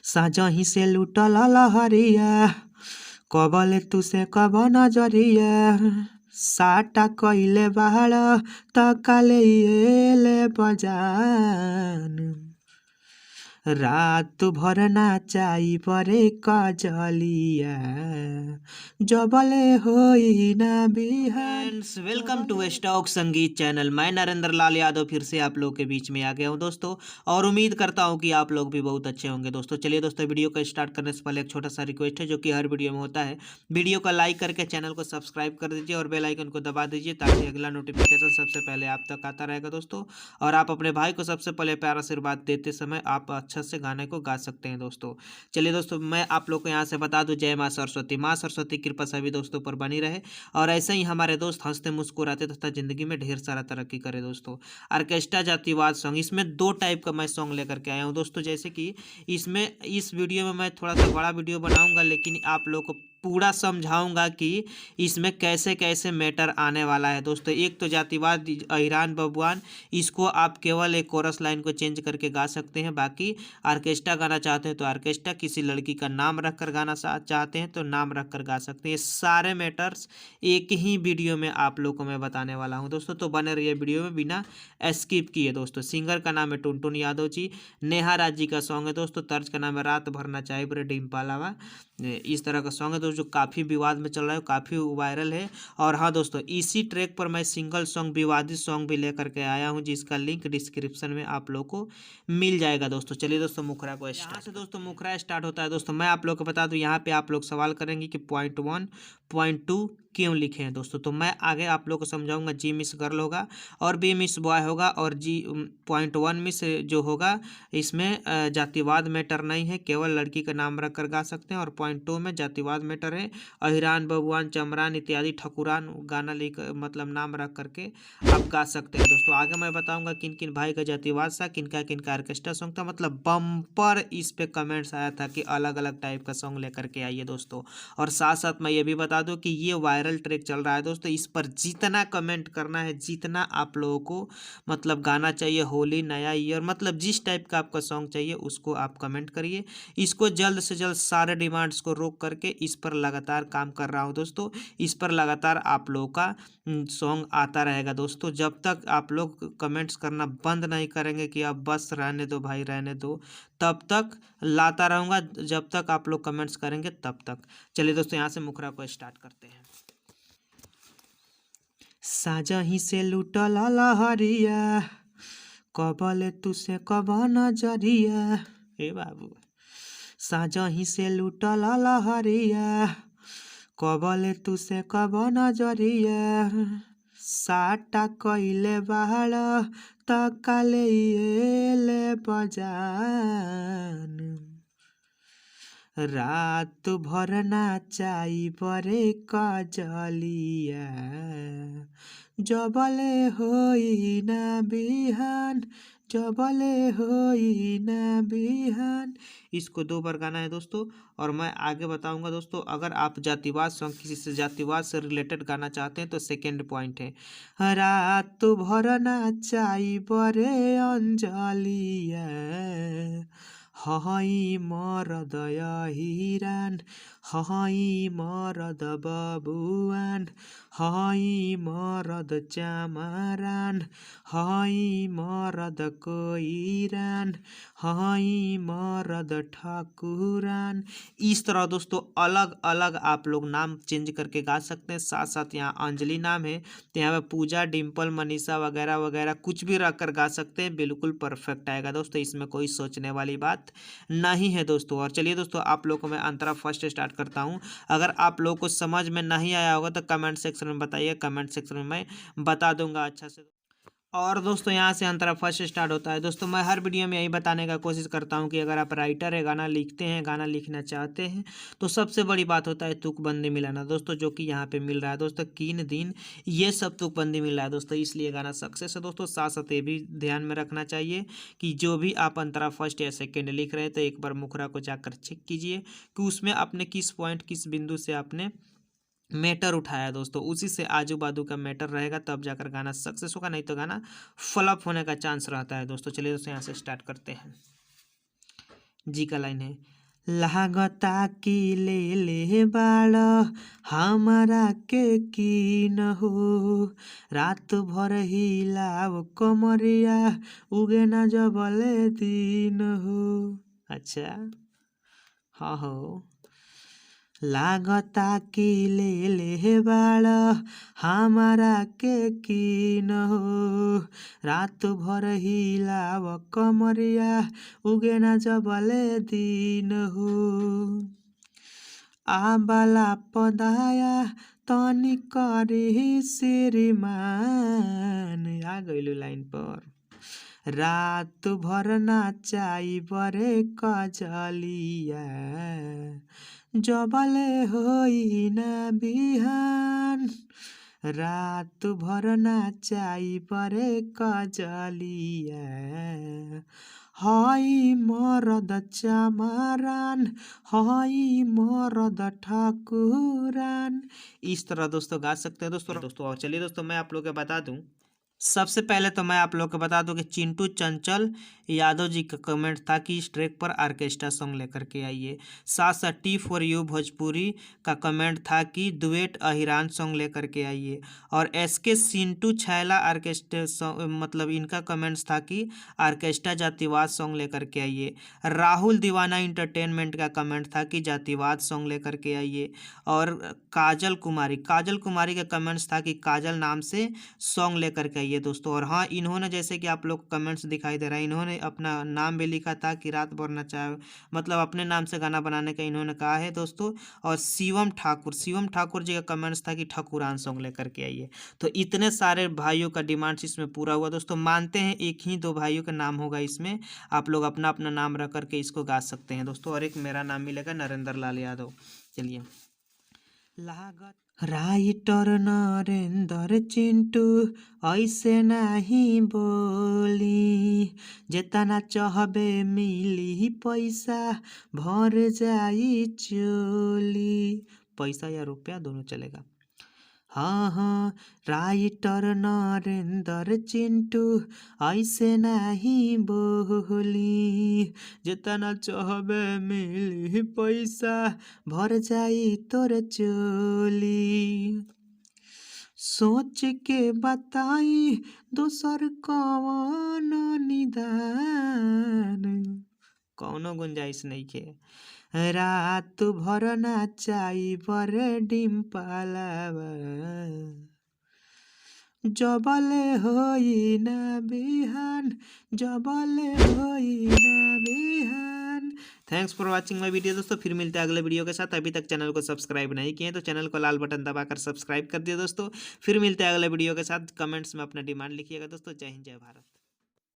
साजही से लूटल लहरिया कबले तुसे कब नजरिया साटा कइले बाड़ त काले एले बजान रात भर नाचाई परे कजलिया जबले होई ना बिहान। वेलकम टू स्टॉक संगीत चैनल। मैं नरेंद्र लाल यादव फिर से आप लोग के बीच में आ गया हूं दोस्तों, और उम्मीद करता हूं कि आप लोग भी बहुत अच्छे होंगे दोस्तों। चलिए दोस्तों, वीडियो को स्टार्ट करने से पहले एक छोटा सा रिक्वेस्ट है जो कि हर वीडियो में होता है। वीडियो को लाइक करके चैनल को सब्सक्राइब कर दीजिए और बेल आइकन को दबा दीजिए ताकि अगला नोटिफिकेशन सबसे पहले आप तक आता रहेगा दोस्तों। और आप अपने भाई को सबसे पहले प्यार आशीर्वाद देते समय आप अच्छा से गाने को गा सकते हैं दोस्तों। चलिए दोस्तों, मैं आप लोग को यहाँ से बता दूं, जय माँ सरस्वती। माँ सरस्वती की कृपा सभी दोस्तों पर बनी रहे और ऐसे ही हमारे दोस्त हंसते मुस्कुराते तथा जिंदगी में ढेर सारा तरक्की करे दोस्तों। ऑर्केस्ट्रा जातिवाद सॉन्ग, इसमें दो टाइप का मैं सॉन्ग लेकर के आया हूँ दोस्तों। जैसे कि इसमें इस वीडियो में मैं थोड़ा सा बड़ा वीडियो बनाऊंगा, लेकिन आप लोग को पूरा समझाऊंगा कि इसमें कैसे कैसे मैटर आने वाला है दोस्तों। एक तो जातिवाद ईरान बबुआन, इसको आप केवल एक कोरस लाइन को चेंज करके गा सकते हैं। बाकी ऑर्केस्ट्रा गाना चाहते हैं तो ऑर्केस्ट्रा, किसी लड़की का नाम रखकर गाना चाहते हैं तो नाम रखकर गा सकते हैं। ये सारे मैटर्स एक ही वीडियो में आप लोग को मैं बताने वाला हूं दोस्तों, तो बने रहिए वीडियो में बिना स्किप किए दोस्तों। सिंगर का नाम है टुनटुन यादव जी, नेहा राज जी का सॉन्ग है दोस्तों। तर्ज का नाम है रात भर नचाई बरे डिम्पालावा। इस तरह का सॉन्ग है दोस्तों जो काफ़ी विवाद में चल रहा है, काफ़ी वायरल है। और हाँ दोस्तों, इसी ट्रैक पर मैं सिंगल सॉन्ग, विवादित सॉन्ग भी लेकर के आया हूँ जिसका लिंक डिस्क्रिप्शन में आप लोग को मिल जाएगा दोस्तों। चलिए दोस्तों, मुखरा को यहाँ से दोस्तों मुखरा स्टार्ट होता है दोस्तों। मैं आप लोग को बता दूं, यहाँ पे आप लोग सवाल करेंगे कि पॉइंट 1 पॉइंट 2 क्यों लिखे हैं दोस्तों, तो मैं आगे आप लोग को समझाऊंगा। जी मिस गर्ल होगा और बी मिस बॉय होगा, और जी पॉइंट 1 मिस जो होगा इसमें जातिवाद मैटर नहीं है, केवल लड़की का नाम रख कर गा सकते हैं। और पॉइंट 2 में जातिवाद मैटर है, अहिरान बबुआन चमरान इत्यादि ठकुरान गाना लिख मतलब नाम रख करके आप गा सकते हैं दोस्तों। आगे मैं बताऊंगा किन किन भाई का जातिवाद था, किनका किनका ऑर्केस्ट्रा सॉन्ग था। मतलब बम्पर इस पे कमेंट्स आया था कि अलग अलग टाइप का सॉन्ग लेकर के आइए दोस्तों। और साथ साथ मैं ये भी बता दूं कि ये वायरल ट्रैक चल रहा है दोस्तों, इस पर जितना कमेंट करना है, जितना आप लोगों को मतलब गाना चाहिए, होली नया ईयर मतलब जिस टाइप का आपका सॉन्ग चाहिए उसको आप कमेंट करिए। इसको जल्द से जल्द सारे डिमांड्स को रोक करके इस पर लगातार काम कर रहा हूँ दोस्तों। इस पर लगातार आप लोगों का सॉन्ग आता रहेगा दोस्तों, जब तक आप लोग कमेंट्स करना बंद नहीं करेंगे कि आप बस रहने दो भाई रहने दो, तब तक लाता रहूँगा। जब तक आप लोग कमेंट्स करेंगे तब तक। चलिए दोस्तों, यहाँ से मुखरा को स्टार्ट करते हैं। साजही से लूटल लहरिया कबले तुसे कब नजरिया, हे बाबू। साजही से लूटल लहरिया कबले तुसे कब नजरिया साटा कइले बाड़ त काले एले बजान रात भर नाचाई परे कजलिया जबले होई ना बिहान, जबले होई ना बिहान। इसको 2 बार गाना है दोस्तों। और मैं आगे बताऊंगा दोस्तों, अगर आप जातिवाद सॉन्ग किसी से जातिवाद से रिलेटेड गाना चाहते हैं तो सेकेंड पॉइंट है रात भर नाचाई परे अंजलिया हई मरद हिरान, हई मरद बबुआन, हई मरद चमरान, हई मरद कोइरान, हई मरद ठकुरान। इस तरह दोस्तों अलग अलग आप लोग नाम चेंज करके गा सकते हैं। साथ साथ यहाँ अंजलि नाम है तो यहाँ पे पूजा, डिम्पल, मनीषा वगैरह वगैरह कुछ भी रख कर गा सकते हैं, बिल्कुल परफेक्ट आएगा दोस्तों। इसमें कोई सोचने वाली बात नहीं है दोस्तों। और चलिए दोस्तों, आप लोग को मैं अंतरा फर्स्ट स्टार्ट करता हूँ। अगर आप लोग को समझ में नहीं आया होगा तो कमेंट सेक्शन में बताइए, कमेंट सेक्शन में मैं बता दूंगा अच्छा से। और दोस्तों, यहाँ से अंतरा फर्स्ट स्टार्ट होता है दोस्तों। मैं हर वीडियो में यही बताने का कोशिश करता हूँ कि अगर आप राइटर है, गाना लिखते हैं, गाना लिखना चाहते हैं, तो सबसे बड़ी बात होता है तुकबंदी मिलाना दोस्तों, जो कि यहाँ पे मिल रहा है दोस्तों। 3 दिन ये सब तुकबंदी मिल रहा है दोस्तों, इसलिए गाना सक्सेस है दोस्तों। साथ साथ ये भी ध्यान में रखना चाहिए कि जो भी आप अंतरा फर्स्ट या सेकेंड लिख रहे हैं तो एक बार मुखरा को जाकर चेक कीजिए कि उसमें आपने किस पॉइंट, किस बिंदु से आपने मैटर उठाया दोस्तों, उसी से आजू बाजू का मैटर रहेगा, तब जाकर गाना सक्सेस होगा, नहीं तो गाना फ्लॉप होने का चांस रहता है दोस्तों। चलिए दोस्तों, यहाँ से स्टार्ट करते हैं। जी का लाइन है, लागता कि ले ले बाड़ हमारा के की न हो, रात भर हिलाव कमरिया उगे ना जबले दिन हो। अच्छा, हाँ हो, लागता कि ले ले बाड़ हमारा के की न हो, रात भर हिलाव कमरिया उगे ना जबले दिन हो। आबाला पदाया तनी करी श्रीमान, आ गइलू लाइन पर, रात भर नाचाई बरे कजलिया, जबले होई ना बिहान, रात भर नाचाई बरे कजलिया, हई मरद चमारान, हई मरद ठाकुरान। इस तरह दोस्तों गा सकते हैं दोस्तों। और चलिए दोस्तों, मैं आप लोग को बता दूं, सबसे पहले तो मैं आप लोग को बता दूं कि चिंटू चंचल यादव जी का कमेंट था कि इस ट्रैक पर ऑर्केस्ट्रा सॉन्ग लेकर के आइए। साथ साथ टी फॉर यू भोजपुरी का कमेंट था कि डुएट अहिरान सॉन्ग लेकर के आइए। और एस के सिंटू छैला ऑर्केस्ट्रा मतलब इनका कमेंट्स था कि ऑर्केस्ट्रा जातिवाद सॉन्ग लेकर के आइए। राहुल दीवाना इंटरटेनमेंट का कमेंट था कि जातिवाद सॉन्ग लेकर के आइए। और काजल कुमारी का कमेंट्स था कि काजल नाम से सॉन्ग लेकर के आइए दोस्तों। और हाँ, इन्होंने जैसे कि आप लोग कमेंट्स दिखाई दे रहा है, इन्होंने अपना नाम भी लिखा था कि रात भर नचाए, मतलब अपने नाम से गाना बनाने का इन्होंने कहा है दोस्तों। और शिवम ठाकुर जी का कमेंट्स था कि ठाकुरान सॉन्ग लेकर के आइए। तो इतने सारे भाइयों का डिमांड्स इसमें पूरा हुआ दोस्तों। मानते हैं एक ही दो भाइयों का नाम होगा इसमें, आप लोग अपना अपना नाम रख करके इसको गा सकते हैं दोस्तों। और एक मेरा नाम मिलेगा, नरेंद्र लाल यादव। चलिए, लागत राइटर नरेंद्र चिंटू ऐसे नहीं बोली, जेतना चाहबे मिली पैसा भर जाई चोली, पैसा या रुपया दोनों चलेगा। हाँ हाँ, राइटर नरेंद्र चिंटू ऐसे नहीं बोली, जितना चाहबे मिली पैसा भर जाई तोर चोली, सोच के बताई दोसर कौन निदान, कौनो गुंजाइश नहीं के, रात भर नाचाई बरे डिम्पलवा, जबले होई ना बिहान, जबले होई ना बिहान। Thanks for watching my video दोस्तों। फिर मिलते हैं अगले वीडियो के साथ। अभी तक चैनल को सब्सक्राइब नहीं किए तो चैनल को लाल बटन दबाकर सब्सक्राइब कर दिए दोस्तों। फिर मिलते हैं अगले वीडियो के साथ। कमेंट्स में अपना डिमांड लिखिएगा दोस्तों। जय हिंद, जय भारत।